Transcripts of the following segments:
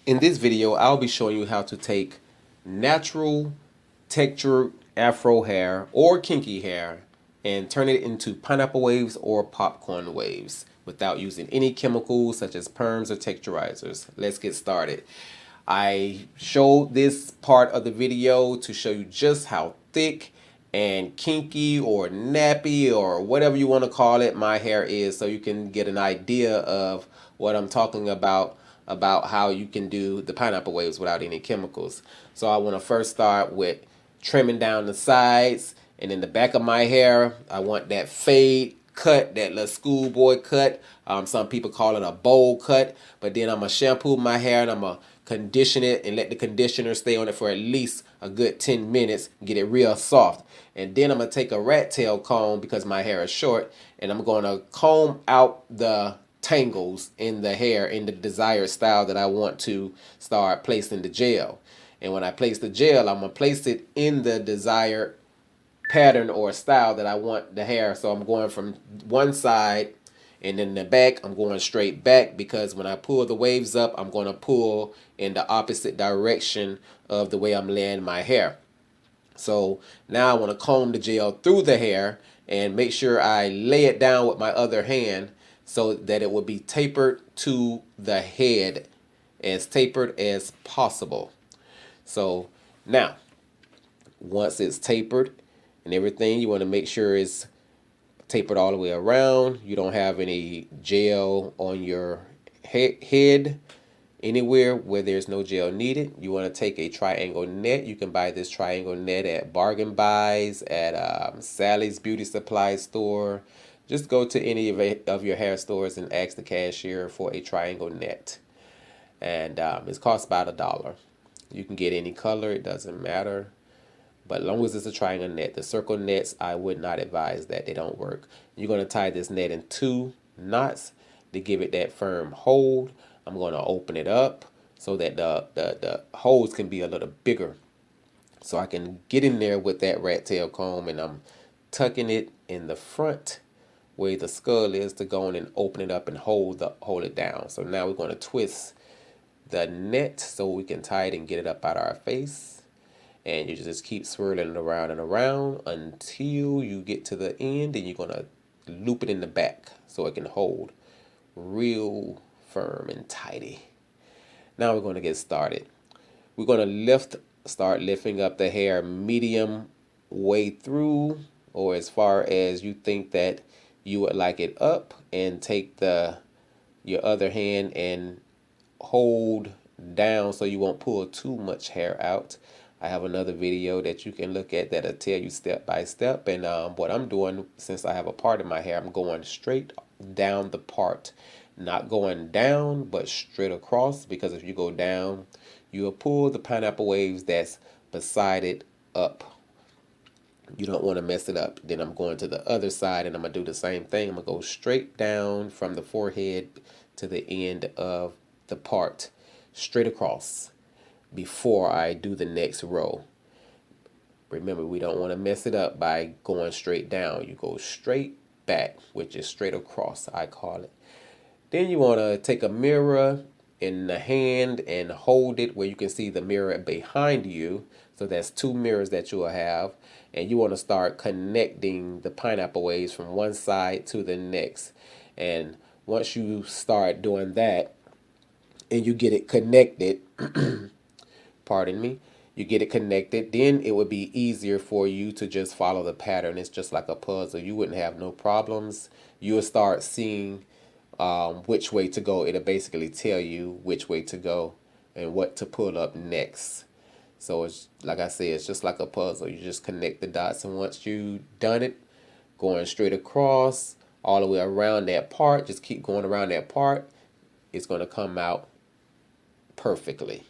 In this video, I'll be showing you how to take natural textured Afro hair or kinky hair and turn it into pineapple waves or popcorn waves without using any chemicals such as perms or texturizers. Let's get started. I showed this part of the video to show you just how thick and kinky or nappy or whatever you want to call it my hair is, so you can get an idea of what I'm talking about how you can do the pineapple waves without any chemicals. So I want to first start with trimming down the sides, and in the back of my hair I want that fade cut, that little schoolboy cut. Some people call it a bowl cut, but then I'm gonna shampoo my hair and I'm gonna condition it and let the conditioner stay on it for at least a good 10 minutes, get it real soft. And then I'm gonna take a rat tail comb because my hair is short, and I'm gonna comb out the tangles in the hair in the desired style that I want to start placing the gel. And when I place the gel, I'm gonna place it in the desired pattern or style that I want the hair. So I'm going from one side, and then the back I'm going straight back, because when I pull the waves up, I'm going to pull in the opposite direction of the way I'm laying my hair. So now I want to comb the gel through the hair and make sure I lay it down with my other hand so that it will be tapered to the head, as tapered as possible. So now, once it's tapered and everything, you want to make sure it's tapered all the way around. You don't have any gel on your head anywhere where there's no gel needed. You want to take a triangle net. You can buy this triangle net at bargain buys at Sally's Beauty Supply store. Just go to any of your hair stores and ask the cashier for a triangle net, and it costs about $1. You can get any color, it doesn't matter. But as long as it's a triangle net, the circle nets, I would not advise that. They don't work. You're going to tie this net in 2 knots to give it that firm hold. I'm going to open it up so that the holes can be a little bigger. So I can get in there with that rat tail comb, and I'm tucking it in the front where the skull is to go in and open it up and hold it down. So now we're going to twist the net so we can tie it and get it up out of our face. And you just keep swirling it around and around until you get to the end, and you're going to loop it in the back so it can hold real firm and tidy. Now we're going to get started. We're going to start lifting up the hair medium way through, or as far as you think that you would like it up, and take your other hand and hold down so you won't pull too much hair out. I have another video that you can look at that'll tell you step by step. And what I'm doing, since I have a part in my hair, I'm going straight down the part, not going down, but straight across. Because if you go down, you'll pull the pineapple waves that's beside it up. You don't want to mess it up. Then I'm going to the other side, and I'm going to do the same thing. I'm going to go straight down from the forehead to the end of the part, straight across, before I do the next row. Remember, we don't want to mess it up by going straight down. You go straight back, which is straight across, I call it. Then you want to take a mirror in the hand and hold it where you can see the mirror behind you. So that's 2 mirrors that you will have. And you want to start connecting the pineapple waves from one side to the next. And once you start doing that and you get it connected, pardon me, you get it connected, then it would be easier for you to just follow the pattern. It's just like a puzzle. You wouldn't have no problems. You'll start seeing which way to go. It'll basically tell you which way to go and what to pull up next. So it's like I said, it's just like a puzzle. You just connect the dots, and once you've done it, going straight across all the way around that part, just keep going around that part, it's going to come out perfectly.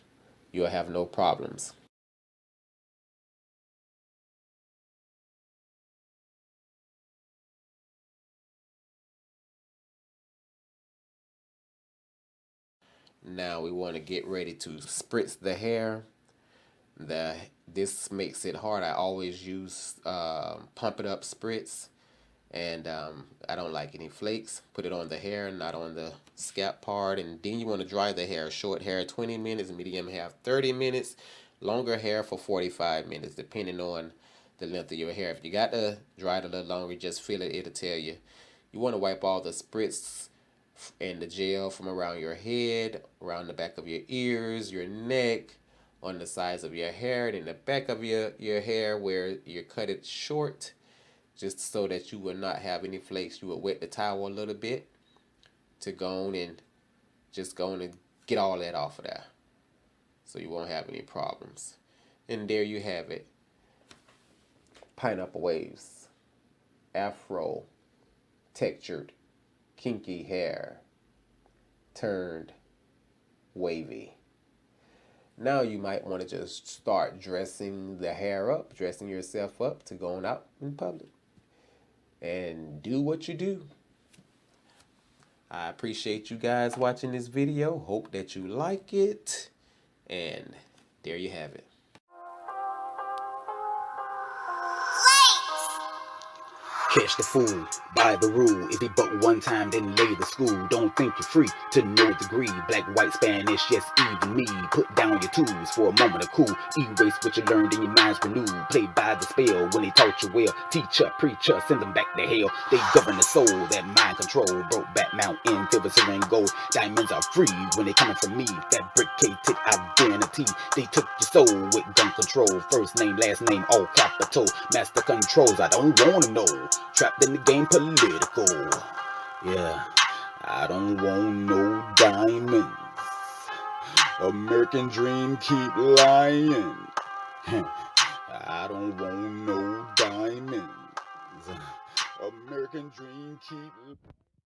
You'll have no problems. Now we want to get ready to spritz the hair. This makes it hard. I always use pump it up spritz, And I don't like any flakes. Put it on the hair, not on the scalp part. And then you want to dry the hair. Short hair 20 minutes, medium hair 30 minutes, longer hair for 45 minutes, depending on the length of your hair. If you got to dry it a little longer, just feel it. It'll tell you. You want to wipe all the spritz and the gel from around your head, around the back of your ears, your neck, on the sides of your hair, and in the back of your hair where you cut it short, just so that you will not have any flakes. You will wet the towel a little bit to go on and just go on and get all that off of there, so you won't have any problems. And there you have it. Pineapple waves, Afro, textured, kinky hair, turned wavy. Now you might want to just start dressing the hair up, dressing yourself up to go on out in public. And do what you do. I appreciate you guys watching this video. Hope that you like it. And there you have it. Catch the fool by the rule. If he buck one time, then lay the school. Don't think you're free to no degree. Black, white, Spanish, yes, even me. Put down your tools for a moment of cool. Erase what you learned in your mind's renewed. Play by the spell when they taught you well. Teacher, preacher, send them back to hell. They govern the soul, that mind control. Broke back mountain, silver, silver, and gold. Diamonds are free when they coming from me. Fabricated identity. They took your soul with gun control. First name, last name, all capital. Master controls, I don't wanna know. Trapped in the game political. Yeah, I don't want no diamonds. American dream keep lying. I don't want no diamonds. American dream keep